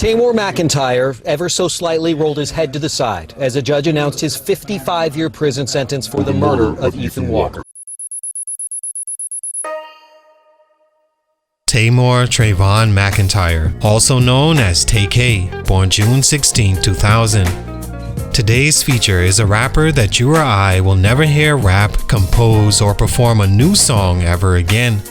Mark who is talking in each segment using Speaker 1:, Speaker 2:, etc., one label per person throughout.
Speaker 1: Tamor McIntyre ever so slightly rolled his head to the side as a judge announced his 55-year prison sentence for the murder of Ethan Walker.
Speaker 2: Tamor Trayvon McIntyre, also known as TAY-K, born June 16, 2000. Today's feature is a rapper that you or I will never hear rap, compose, or perform a new song ever again.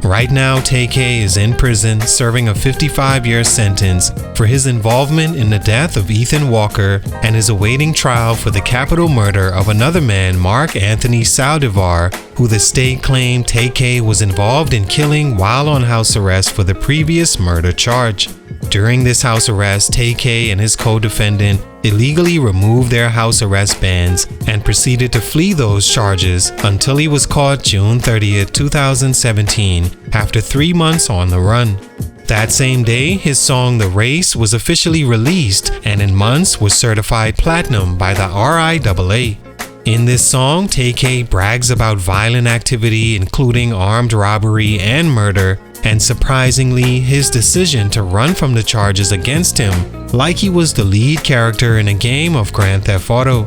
Speaker 2: Right now, TAY-K is in prison serving a 55-year sentence for his involvement in the death of Ethan Walker and is awaiting trial for the capital murder of another man, Mark Anthony Saldivar, who the state claimed TAY-K was involved in killing while on house arrest for the previous murder charge. During this house arrest, TAY-K and his co-defendant illegally removed their house arrest bans and proceeded to flee those charges until he was caught June 30, 2017, after 3 months on the run. That same day, his song The Race was officially released and in months was certified platinum by the RIAA. In this song, TAY-K brags about violent activity including armed robbery and murder, and surprisingly, his decision to run from the charges against him like he was the lead character in a game of Grand Theft Auto.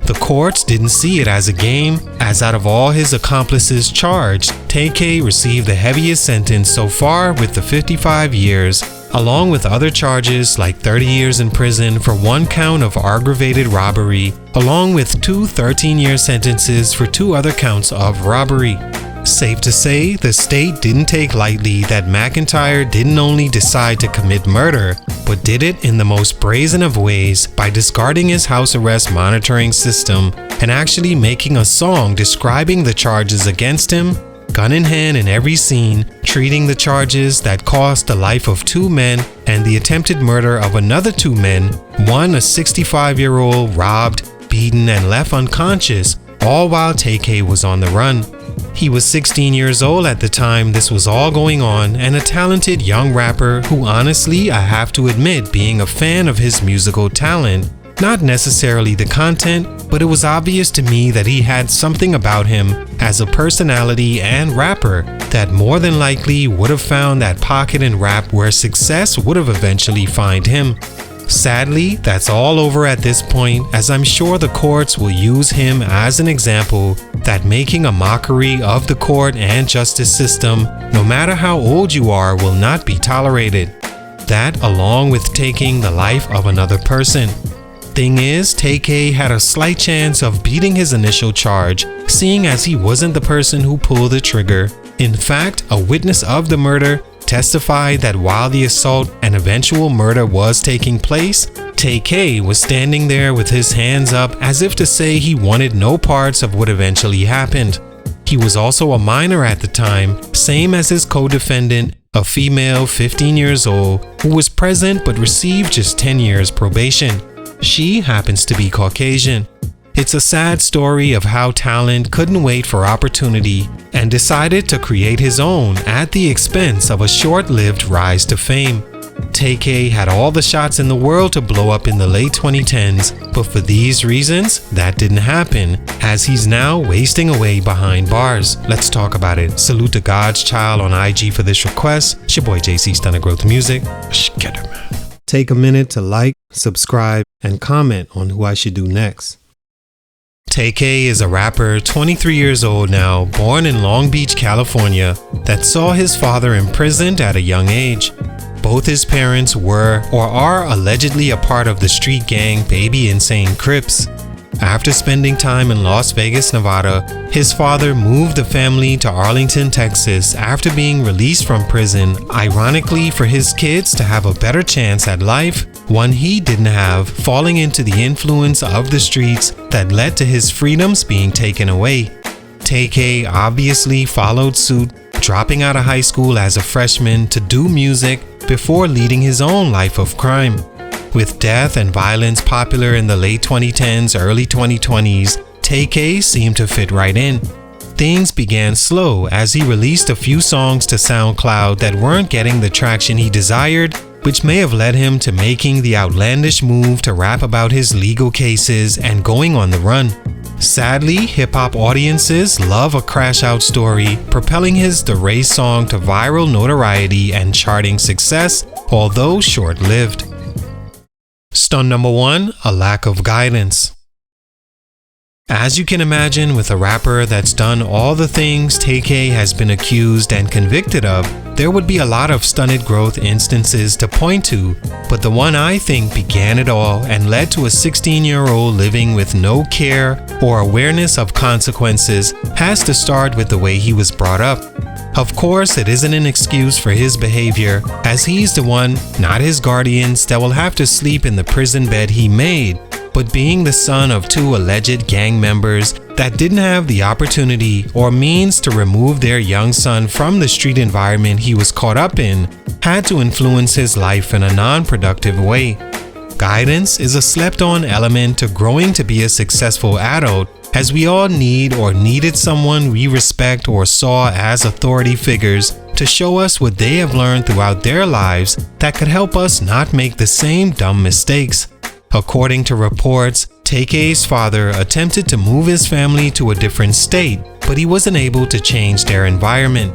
Speaker 2: The courts didn't see it as a game, as out of all his accomplices charged, TAY-K received the heaviest sentence so far with the 55 years, along with other charges like 30 years in prison for 1 count of aggravated robbery, along with 2 13-year sentences for 2 other counts of robbery. Safe to say, the state didn't take lightly that McIntyre didn't only decide to commit murder, but did it in the most brazen of ways by discarding his house arrest monitoring system and actually making a song describing the charges against him, gun in hand in every scene, treating the charges that cost the life of 2 men and the attempted murder of another 2 men, one a 65-year-old robbed, beaten, and left unconscious, all while TAY-K was on the run. He was 16 years old at the time this was all going on and a talented young rapper who honestly I have to admit being a fan of his musical talent. Not necessarily the content, but it was obvious to me that he had something about him as a personality and rapper that more than likely would have found that pocket in rap where success would have eventually found him. Sadly, that's all over at this point, as I'm sure the courts will use him as an example that making a mockery of the court and justice system, no matter how old you are, will not be tolerated. That along with taking the life of another person. Thing is, TAY-K had a slight chance of beating his initial charge, seeing as he wasn't the person who pulled the trigger. In fact, a witness of the murder testified that while the assault and eventual murder was taking place, TAY-K was standing there with his hands up as if to say he wanted no parts of what eventually happened. He was also a minor at the time, same as his co-defendant, a female 15 years old who was present but received just 10 years probation. She happens to be Caucasian. It's a sad story of how talent couldn't wait for opportunity and decided to create his own at the expense of a short-lived rise to fame. TAY-K had all the shots in the world to blow up in the late 2010s, but for these reasons, that didn't happen, as he's now wasting away behind bars. Let's talk about it. Salute to God's Child on IG for this request. It's your boy JC Stunted Growth Music. Get her, man. Take a minute to like, subscribe, and comment on who I should do next. TAY-K is a rapper, 23 years old now, born in Long Beach, California, that saw his father imprisoned at a young age. Both his parents were or are allegedly a part of the street gang Baby Insane Crips. After spending time in Las Vegas, Nevada, his father moved the family to Arlington, Texas after being released from prison, ironically for his kids to have a better chance at life, one he didn't have, falling into the influence of the streets that led to his freedoms being taken away. TAY-K obviously followed suit, dropping out of high school as a freshman to do music before leading his own life of crime. With death and violence popular in the late 2010s, early 2020s, TAY-K seemed to fit right in. Things began slow as he released a few songs to SoundCloud that weren't getting the traction he desired, which may have led him to making the outlandish move to rap about his legal cases and going on the run. Sadly, hip-hop audiences love a crash-out story, propelling his The Race song to viral notoriety and charting success, although short-lived. Stunt number 1, a lack of guidance. As you can imagine, with a rapper that's done all the things TAY-K has been accused and convicted of, there would be a lot of stunted growth instances to point to, but the one I think began it all and led to a 16-year-old living with no care or awareness of consequences has to start with the way he was brought up. Of course, it isn't an excuse for his behavior, as he's the one, not his guardians, that will have to sleep in the prison bed he made. But being the son of 2 alleged gang members that didn't have the opportunity or means to remove their young son from the street environment he was caught up in had to influence his life in a non-productive way. Guidance is a slept-on element to growing to be a successful adult, as we all need or needed someone we respect or saw as authority figures to show us what they have learned throughout their lives that could help us not make the same dumb mistakes. According to reports, TAY-K's father attempted to move his family to a different state, but he wasn't able to change their environment.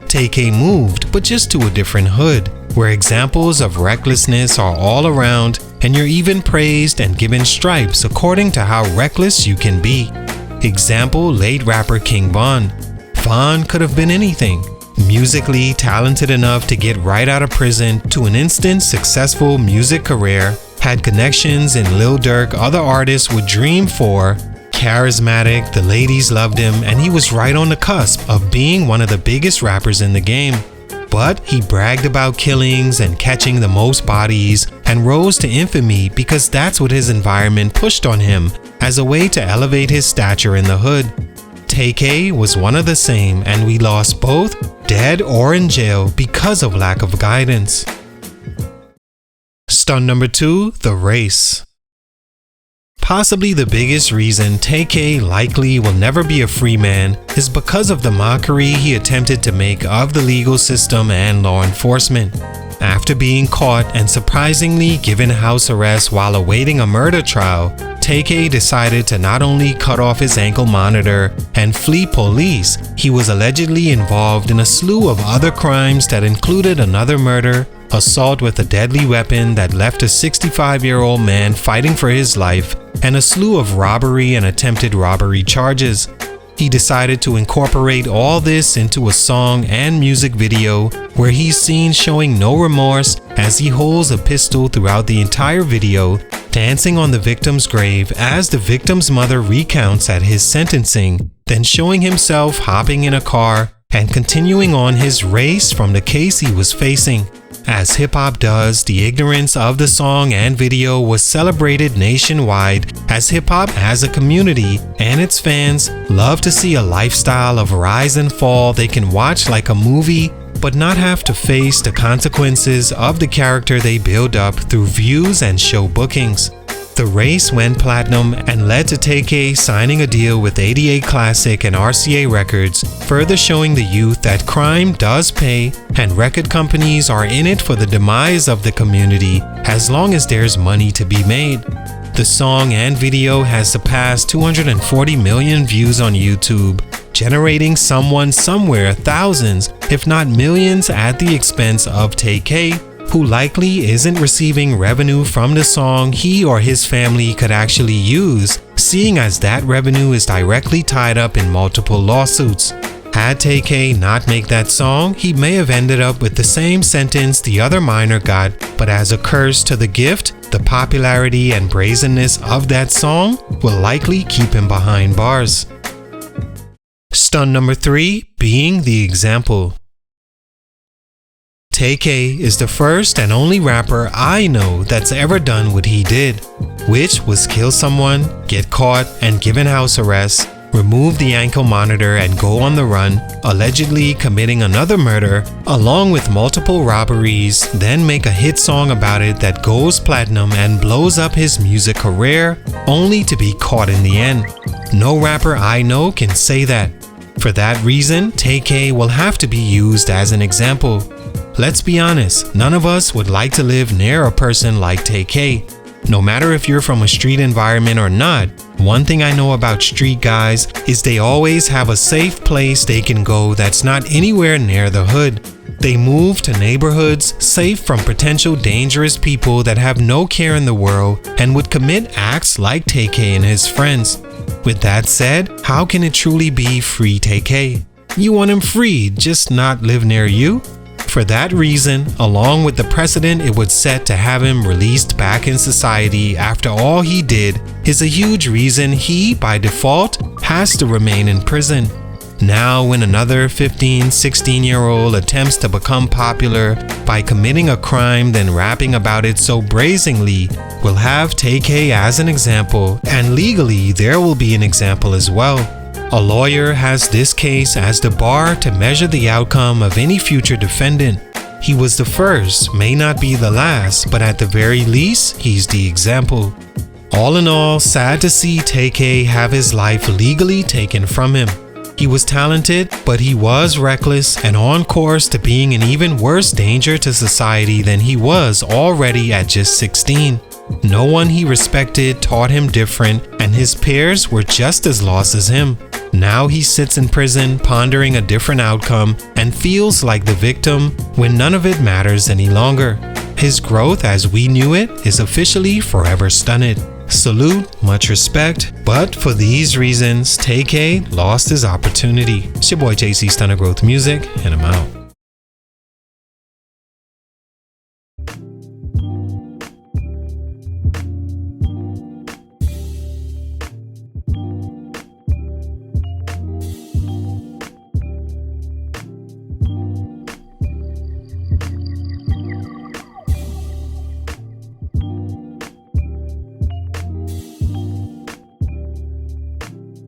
Speaker 2: TAY-K moved, but just to a different hood, where examples of recklessness are all around, and you're even praised and given stripes according to how reckless you can be. Example, late rapper King Von. Von could have been anything. Musically talented enough to get right out of prison to an instant successful music career, had connections in Lil Durk other artists would dream for, charismatic, the ladies loved him, and he was right on the cusp of being one of the biggest rappers in the game. But he bragged about killings and catching the most bodies and rose to infamy because that's what his environment pushed on him as a way to elevate his stature in the hood. TAY-K was one of the same, and we lost both, dead or in jail, because of lack of guidance. Stunt number 2, the race. Possibly the biggest reason TAY-K likely will never be a free man is because of the mockery he attempted to make of the legal system and law enforcement. After being caught and surprisingly given house arrest while awaiting a murder trial, TAY-K decided to not only cut off his ankle monitor and flee police, he was allegedly involved in a slew of other crimes that included another murder, assault with a deadly weapon that left a 65-year-old man fighting for his life, and a slew of robbery and attempted robbery charges. He decided to incorporate all this into a song and music video where he's seen showing no remorse as he holds a pistol throughout the entire video, dancing on the victim's grave as the victim's mother recounts at his sentencing, then showing himself hopping in a car and continuing on his race from the case he was facing. As hip-hop does, the ignorance of the song and video was celebrated nationwide, as hip-hop as a community and its fans love to see a lifestyle of rise and fall they can watch like a movie, but not have to face the consequences of the character they build up through views and show bookings. The race went platinum and led to TAY-K signing a deal with 88 Classic and RCA Records, further showing the youth that crime does pay and record companies are in it for the demise of the community as long as there's money to be made. The song and video has surpassed 240 million views on YouTube, generating someone somewhere thousands, if not millions, at the expense of TAY-K, who likely isn't receiving revenue from the song he or his family could actually use, seeing as that revenue is directly tied up in multiple lawsuits. Had TAY-K not make that song, he may have ended up with the same sentence the other minor got, but as a curse to the gift, the popularity and brazenness of that song will likely keep him behind bars. Stunt number 3, being the example. TAY-K is the first and only rapper I know that's ever done what he did, which was kill someone, get caught and given house arrest, remove the ankle monitor and go on the run, allegedly committing another murder, along with multiple robberies, then make a hit song about it that goes platinum and blows up his music career, only to be caught in the end. No rapper I know can say that. For that reason, TAY-K will have to be used as an example. Let's be honest, none of us would like to live near a person like TAY-K. No matter if you're from a street environment or not, one thing I know about street guys is they always have a safe place they can go that's not anywhere near the hood. They move to neighborhoods safe from potential dangerous people that have no care in the world and would commit acts like TAY-K and his friends. With that said, how can it truly be free TAY-K? You want him free, just not live near you? For that reason, along with the precedent it would set to have him released back in society after all he did, is a huge reason he, by default, has to remain in prison. Now, when another 15, 16-year-old attempts to become popular by committing a crime then rapping about it so brazenly, we'll have TAY-K as an example, and legally there will be an example as well. A lawyer has this case as the bar to measure the outcome of any future defendant. He was the first, may not be the last, but at the very least, he's the example. All in all, sad to see TAY-K have his life legally taken from him. He was talented, but he was reckless and on course to being an even worse danger to society than he was already at just 16. No one he respected taught him different, and his peers were just as lost as him. Now he sits in prison pondering a different outcome and feels like the victim when none of it matters any longer. His growth as we knew it is officially forever stunted. Salute, much respect, but for these reasons, TAY-K lost his opportunity. It's your boy JC Stunted Growth Music, and I'm out.